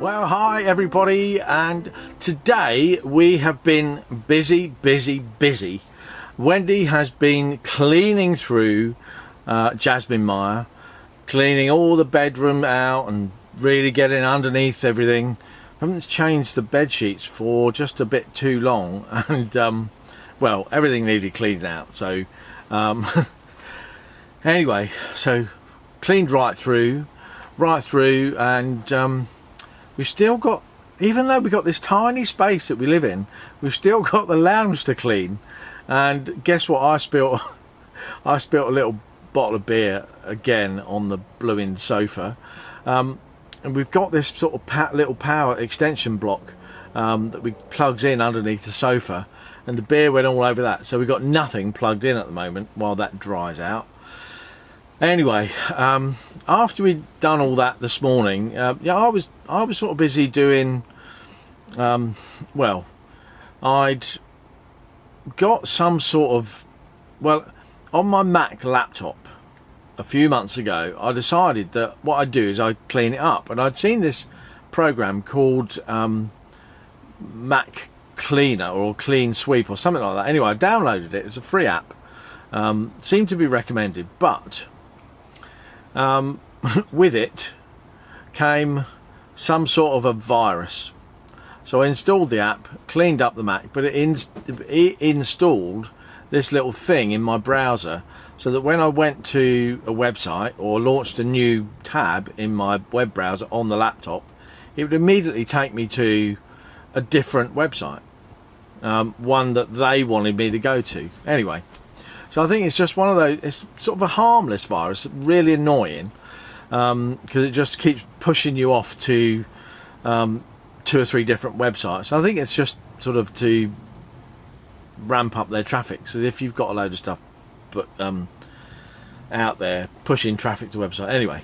Well, hi everybody, and today we have been busy. Wendy has been cleaning through Jasmine Mire, cleaning all the bedroom out and really getting underneath everything. I haven't changed the bed sheets for just a bit too long, and well, everything needed cleaning out, so anyway, so cleaned right through, and we've still got, even though we've got this tiny space that we live in, we've still got the lounge to clean. And guess what? I spilt a little bottle of beer again on the blowing sofa. And we've got this sort of little power extension block that we plugs in underneath the sofa, and the beer went all over that. So we've got nothing plugged in at the moment while that dries out. Anyway, after we'd done all that this morning, yeah, I was sort of busy doing, well, I'd got some sort of, well, on my Mac laptop a few months ago, I decided that what I'd do is I'd clean it up, and I'd seen this program called Mac Cleaner or Clean Sweep or something like that. Anyway, I downloaded it. It's a free app. Seemed to be recommended, but with it came some sort of a virus. So I installed the app, cleaned up the Mac, but it installed this little thing in my browser, so that when I went to a website or launched a new tab in my web browser on the laptop, it would immediately take me to a different website, one that they wanted me to go to. Anyway, so I think it's just one of those, it's sort of a harmless virus, really annoying, because it just keeps pushing you off to 2 or 3 different websites. I think it's just sort of to ramp up their traffic. So if you've got a load of stuff but out there pushing traffic to website. Anyway,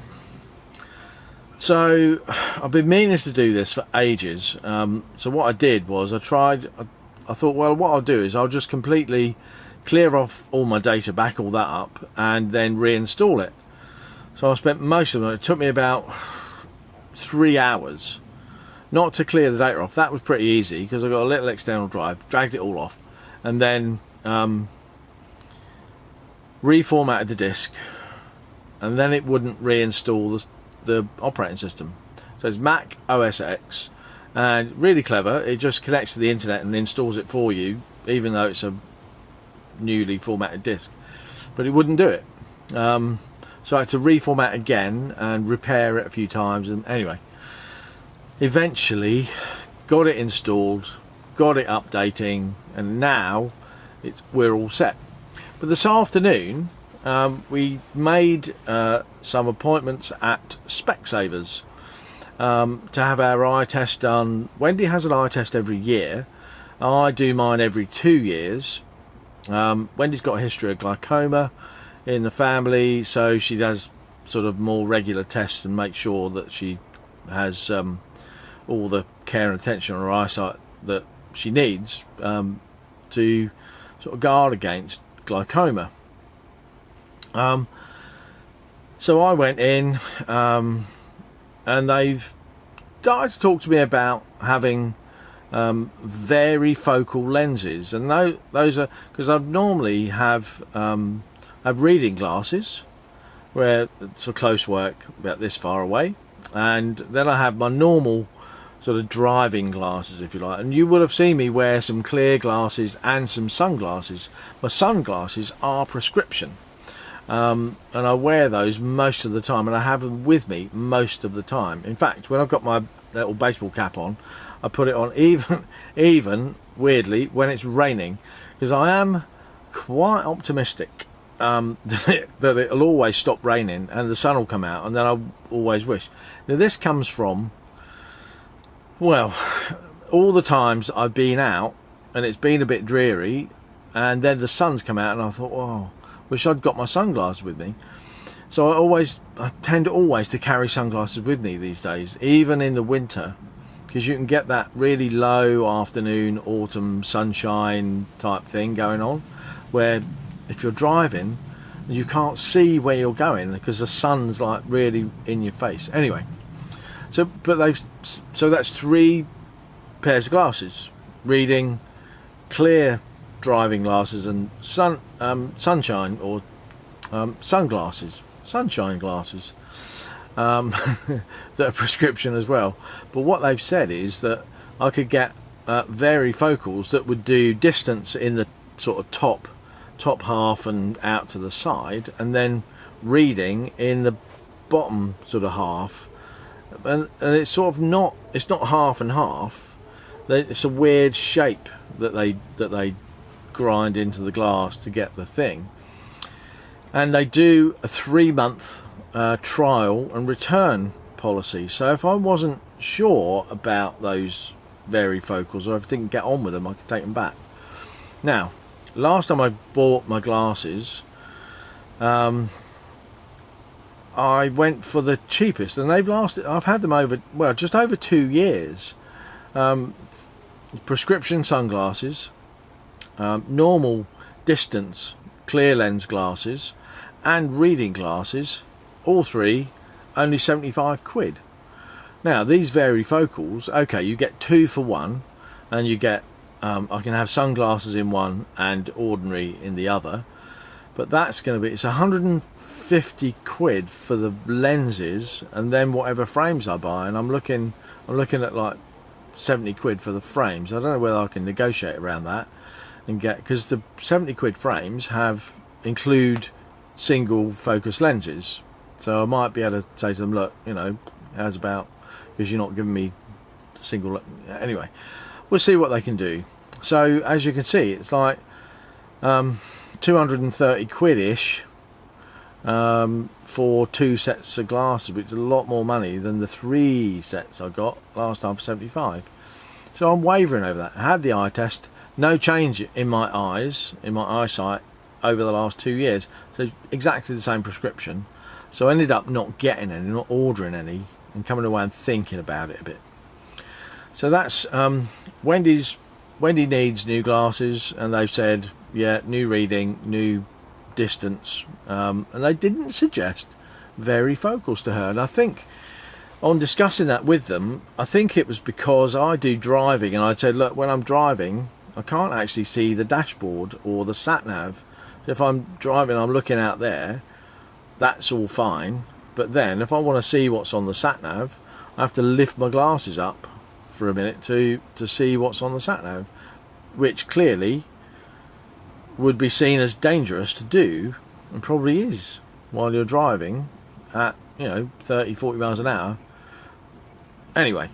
so I've been meaning to do this for ages. So what I did was I thought, well, what I'll do is I'll just completely clear off all my data, back all that up, and then reinstall it. So I spent most of it. It took me about 3 hours not to clear the data off. That was pretty easy because I got a little external drive, dragged it all off, and then reformatted the disk, and then it wouldn't reinstall the operating system. So it's Mac OS X, and really clever. It just connects to the internet and installs it for you, even though it's a newly formatted disk, but it wouldn't do it. So I had to reformat again and repair it a few times, and anyway, eventually got it installed, got it updating, and now we're all set. But this afternoon we made some appointments at Specsavers to have our eye test done. Wendy has an eye test every year. I do mine every 2 years. Wendy's got a history of glaucoma in the family, so she does sort of more regular tests and make sure that she has all the care and attention on her eyesight that she needs to sort of guard against glaucoma. So I went in, and they've started to talk to me about having varifocal lenses, and those are, because I normally have reading glasses where it's for close work about this far away, and then I have my normal sort of driving glasses, if you like, and you would have seen me wear some clear glasses and some sunglasses. My sunglasses are prescription, and I wear those most of the time, and I have them with me most of the time. In fact, when I've got my little baseball cap on, I put it on even weirdly when it's raining, because I am quite optimistic that it'll always stop raining and the sun will come out, and then I always wish. Now this comes from, well, all the times I've been out and it's been a bit dreary, and then the sun's come out and I thought, oh, wish I'd got my sunglasses with me. So I tend always to carry sunglasses with me these days, even in the winter, because you can get that really low afternoon autumn sunshine type thing going on, where if you're driving you can't see where you're going because the sun's like really in your face. Anyway, So that's 3 pairs of glasses: reading, clear driving glasses, and sunshine or sunglasses, sunshine glasses, that are prescription as well. But what they've said is that I could get varifocals that would do distance in the sort of top half and out to the side, and then reading in the bottom sort of half, and it's sort of not half and half. It's a weird shape that they grind into the glass to get the thing, and they do a 3-month trial and return policy. So if I wasn't sure about those varifocals, or if I didn't get on with them, I could take them back. Now, last time I bought my glasses, I went for the cheapest, and they've lasted. I've had them just over 2 years. Prescription sunglasses, normal distance clear lens glasses, and reading glasses, all 3 only 75 quid. Now these varifocals, okay, you get 2 for 1, and you get I can have sunglasses in one and ordinary in the other, but that's going to be, it's 150 quid for the lenses, and then whatever frames I buy, and I'm looking at like 70 quid for the frames. I don't know whether I can negotiate around that and get, because the 70 quid frames include single focus lenses, so I might be able to say to them, look, how's about, because you're not giving me single. Anyway, we'll see what they can do. So as you can see, it's like 230 quid-ish for 2 sets of glasses, which is a lot more money than the 3 sets I got last time for 75. So I'm wavering over that. I had the eye test, no change in my eyes, in my eyesight over the last 2 years. So exactly the same prescription. So I ended up not getting any, not ordering any, and coming away and thinking about it a bit. So that's Wendy needs new glasses, and they've said, yeah, new reading, new distance, and they didn't suggest varifocals to her. And I think on discussing that with them, I think it was because I do driving, and I said, look, when I'm driving, I can't actually see the dashboard or the sat nav. So if I'm driving, I'm looking out there, that's all fine. But then if I want to see what's on the sat nav, I have to lift my glasses up for a minute to see what's on the sat nav, which clearly would be seen as dangerous to do, and probably is, while you're driving at 30-40 miles an hour. Anyway,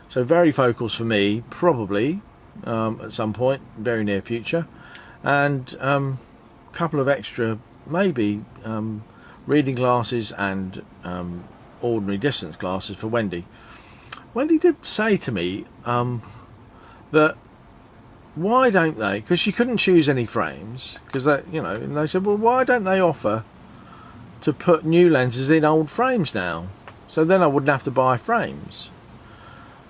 so varifocals for me, probably at some point, very near future, and a couple of extra, maybe reading glasses and ordinary distance glasses for Wendy. Wendy did say to me that why don't they, because she couldn't choose any frames, because and they said, well, why don't they offer to put new lenses in old frames now, so then I wouldn't have to buy frames.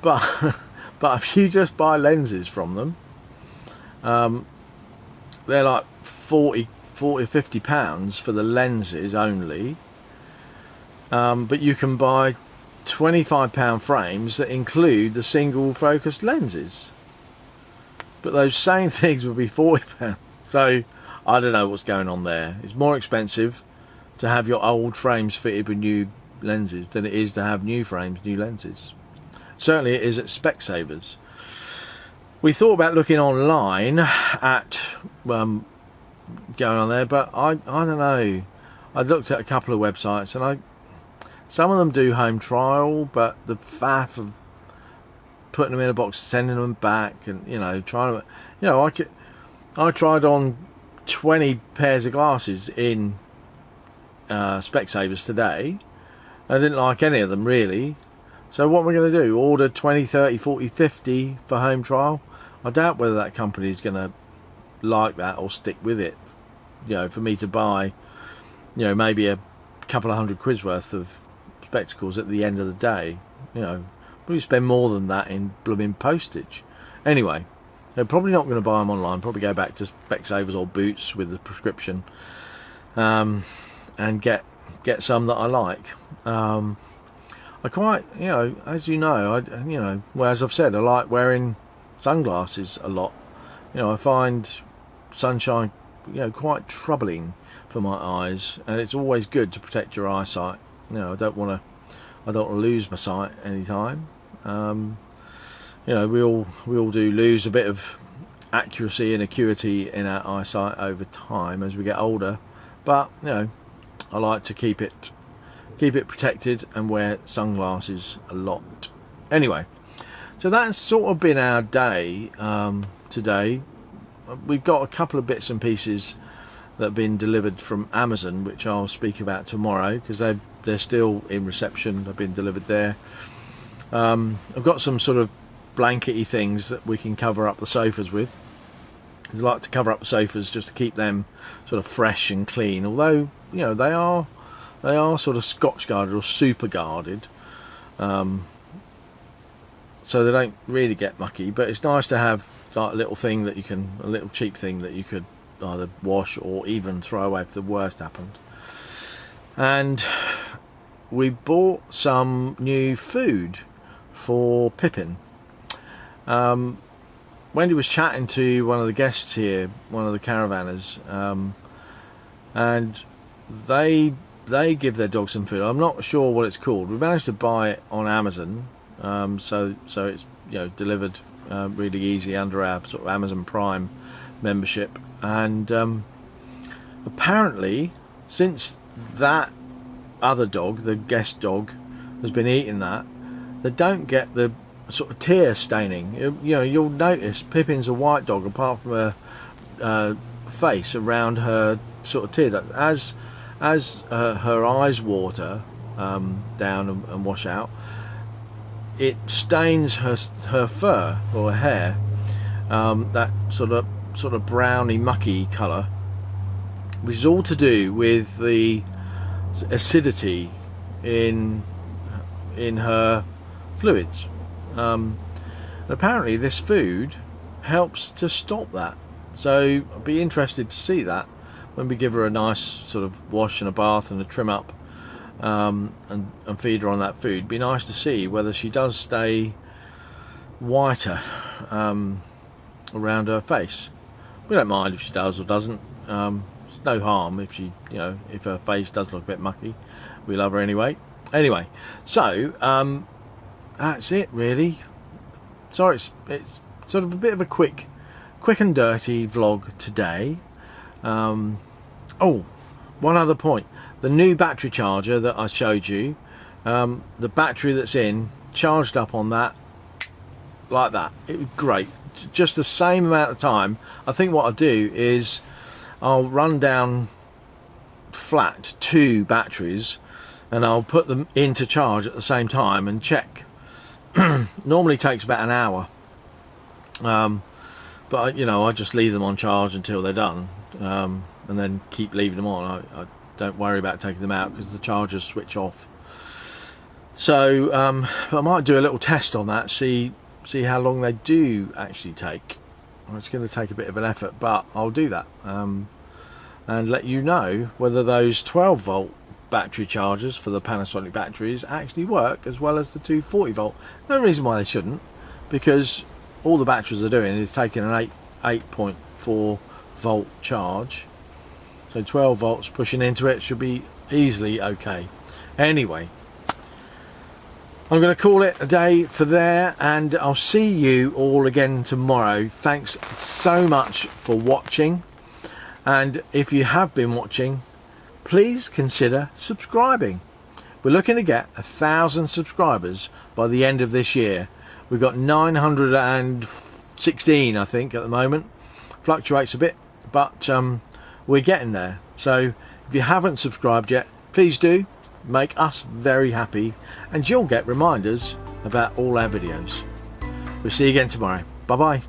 But if you just buy lenses from them, they're like 40 50 pounds for the lenses only, but you can buy £25 frames that include the single focused lenses, but those same things would be £40. So I don't know what's going on there. It's more expensive to have your old frames fitted with new lenses than it is to have new frames, new lenses. Certainly it is at Specsavers. We thought about looking online at going on there, but I don't know. I looked at a couple of websites, and some of them do home trial, but the faff of putting them in a box, sending them back, and trying to, I tried on 20 pairs of glasses in Specsavers today. I didn't like any of them really. So what am I going to do? Order 20, 30, 40, 50 for home trial? I doubt whether that company is going to like that or stick with it. For me to buy, maybe a couple of £100 worth of spectacles at the end of the day. Probably spend more than that in blooming postage. Anyway, they're probably not going to buy them online. Probably go back to Specsavers or Boots with the prescription, and get some that I like. I quite, as you know, well, as I've said, I like wearing sunglasses a lot. I find sunshine, quite troubling for my eyes, and it's always good to protect your eyesight. I don't want to lose my sight anytime. We all do lose a bit of accuracy and acuity in our eyesight over time as we get older, but I like to keep it protected and wear sunglasses a lot. Anyway, so that's sort of been our day today. We've got a couple of bits and pieces that have been delivered from Amazon, which I'll speak about tomorrow, because they're still in reception. They've been delivered there. I've got some sort of blankety things that we can cover up the sofas with. I like to cover up the sofas just to keep them sort of fresh and clean, although they are sort of Scotch guarded or super guarded, so they don't really get mucky. But it's nice to have like a little cheap thing that you could either wash or even throw away if the worst happened. And we bought some new food for Pipping. Wendy was chatting to one of the guests here, one of the caravanners, and they give their dog some food. I'm not sure what it's called. We managed to buy it on Amazon, so it's delivered really easy under our sort of Amazon Prime membership. And apparently, since that other dog, the guest dog, has been eating that, they don't get the sort of tear staining. You'll notice Pippin's a white dog, apart from her face around her sort of tear duct. As her eyes water down and wash out, it stains her fur or her hair, that sort of browny mucky colour, which is all to do with the acidity in her fluids. And apparently this food helps to stop that, so I'd be interested to see that when we give her a nice sort of wash and a bath and a trim up, and feed her on that food. Be nice to see whether she does stay whiter around her face. We don't mind if she does or doesn't. It's no harm if she, if her face does look a bit mucky. We love her anyway. Anyway, so that's it really. Sorry, it's sort of a bit of a quick and dirty vlog today. Oh, one other point. The new battery charger that I showed you, the battery that's in, charged up on that like that. It was great. Just the same amount of time. I think what I'll do is I'll run down flat 2 batteries and I'll put them into charge at the same time and check. Normally takes about an hour, but I just leave them on charge until they're done, and then keep leaving them on. I don't worry about taking them out because the chargers switch off. So I might do a little test on that, see how long they do actually take. It's going to take a bit of an effort, but I'll do that, and let you know whether those 12-volt battery chargers for the Panasonic batteries actually work as well as the 240-volt. No reason why they shouldn't, because all the batteries are doing is taking an 8.4 volt charge, so 12 volts pushing into it should be easily okay. Anyway, I'm going to call it a day for there, and I'll see you all again tomorrow. Thanks so much for watching, and if you have been watching, please consider subscribing. We're looking to get 1,000 subscribers by the end of this year. We've got 916, I think, at the moment. Fluctuates a bit, but we're getting there. So if you haven't subscribed yet, please do. Make us very happy, and you'll get reminders about all our videos. We'll see you again tomorrow. Bye bye.